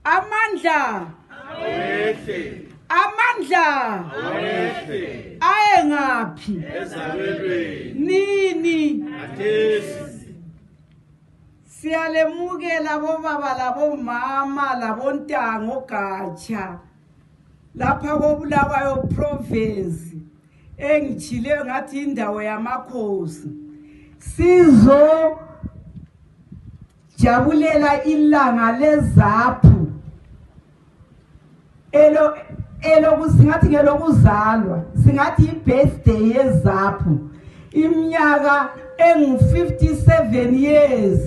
Amandla Awehle. Amandla Awehle. Ayengaphi Ezabelweni. nini Athesi. Siyalemukela bobaba labomama labontango gatsha lapha koBulawayo province engijile ngathi indawo yamakhosi sizo jabulela ilanga lezaphu singathi ngelokuzalwa singathi i-birthday yezaphu iminyaka engu-57 years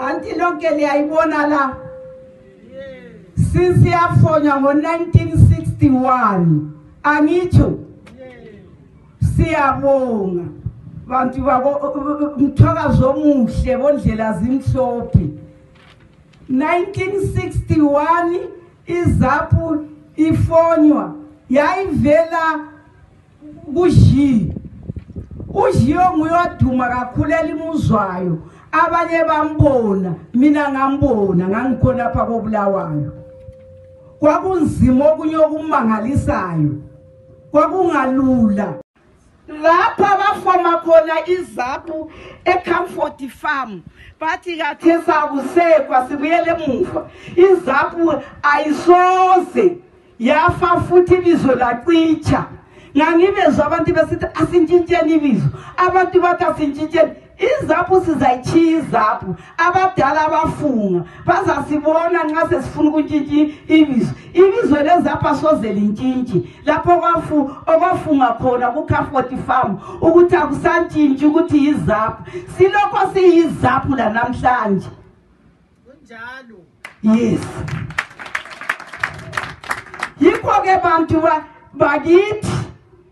anti lonke liyayibona la sisiyafonywa ngo-1961 angitsho siyabonga bantu babo umthwakazo omuhle bondlela zimhlophe 1961 izaphu ifonywa yayivela kuji ujiyo nguyoduma kakhulu elimuzwayo abanye bambona mina ngambona ngangikhona lapha koBulawayo kwakunzima okunye okumangalisayo kwakungalula lapha bafoma khona izaphu eComfort Farm bathi kathe sakusekwa sibuyele emuva izaphu ayisoze yafa futhi ibizo lacitsha ngangibezwa abantu besithi asintshintsheni ibizo abantu bathi asintshintsheni izaphu sizayichiya izaphu abadala abafunga bazasibona nxa sesifuna ukuntshintshi ibizo lezaphu asoze lintshintshi lapho okwafunga khona kuComfort Farm ukuthi akusantshintshi ukuthi yizaphu silokho siyizaphu la namhlanje kunjalo yes yikho ke bantu bakithi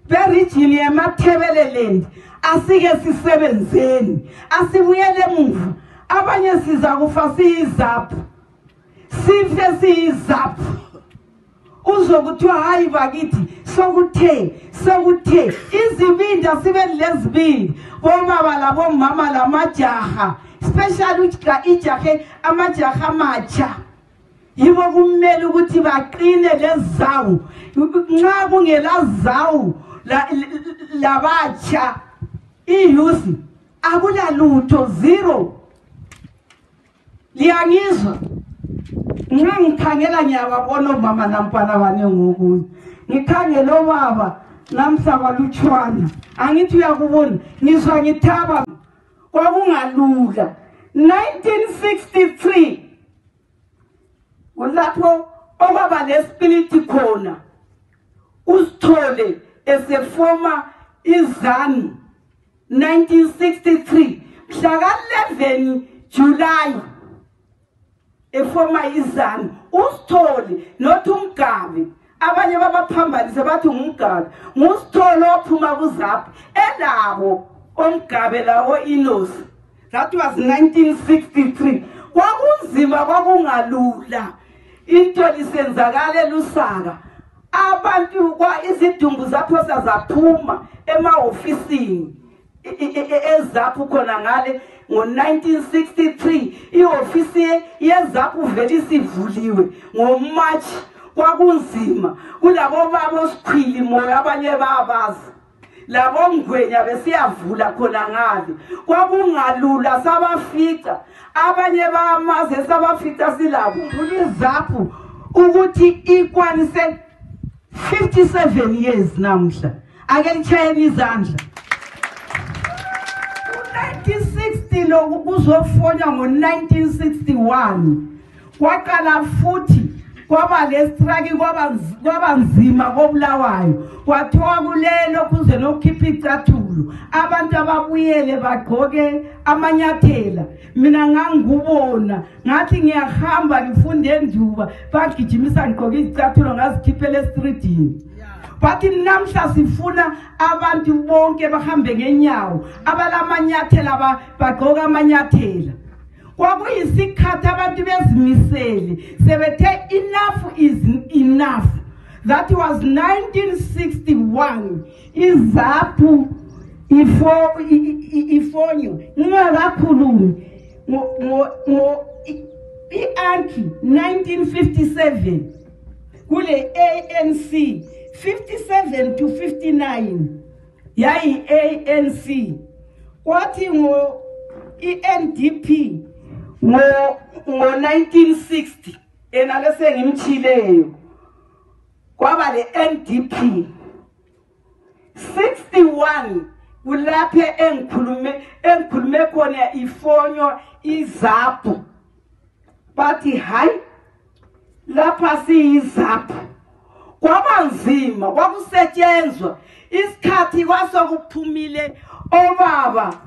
beregion yamaThebeleland asike sisebenzeni asibuyele emuva abanye siza kufa siyizaphu sife siyizaphu uzokuthiwa hayi bakithi sokuthe izibindi sibe lezibindi bomama labomama lamajaha especially amajaha amatsha yibo kumele ukuthi baqine lezawu nxa kungelazawu labatsha iyusi akulalutho zero liyangizwa nxa ngikhangela ngiyababona omama nampana bane ngokunye ngikhangela obaba namhlaba lutshwana angithi uyakubona ngizwa ngithaba kwakungalula 1963 kulapho okwaba lesipiliti khona usithole esefoma izanu 1963 mhla 11 July efoma izanu usithole nothi umgabe abanye babaphambanise bathi umgabe ngusithole ophuma kuzaphu elabo omgabe lawo inosi that was 1963 kwakunzima kwakungalula into lisenzakale lusaka abantu izidumbu zapho sazaphuma emaofisini ezaphu khona ngale ngo-1963 iofisi yezaphu vele isivuliwe ngoMarch kwakunzima kulabo babo sikhwili moya abanye babazi labo ngwenya besiyavula khona ngale kwakungalula sabafica abanye bamaze sabafica silabo kulizaphu ukuthi ikwanise 57 years namhla ake lichayeni izandla 1960 lokhu kuzofonywa ngo-1961 kwaqala futhi kwaba lestrike kwaba nzima koBulawayo kwathiwa kulelo kuze nokukhipha icathulo abantu ababuyele bagqoke amanyathela mina ngangubona ngathi ngiyahamba ngifunde enduba bagijimisa ngigqoke icathulo ngazikhiphela estreetini bathi namhla sifuna abantu bonke bahambe ngenyawo abalamanyathela bagqoka amanyathela kwakuyisikhathi abantu bezimisele sebethe enough is enough. That was 1961 izaphu ifonyo ngakakhulumi i-ANCI 1957 kule ANC 57 to 59 yayi ANC kwathi ngo iNDP ngo 1960 enalese ngimchileyo kwaba le NDP 61 kulaphe engikhulume khona ifonyo iZAPU bathi hayi lapha siyiZAPU kwabanzima kwakusetshenzwa isikhathi kwasokuphumile obaba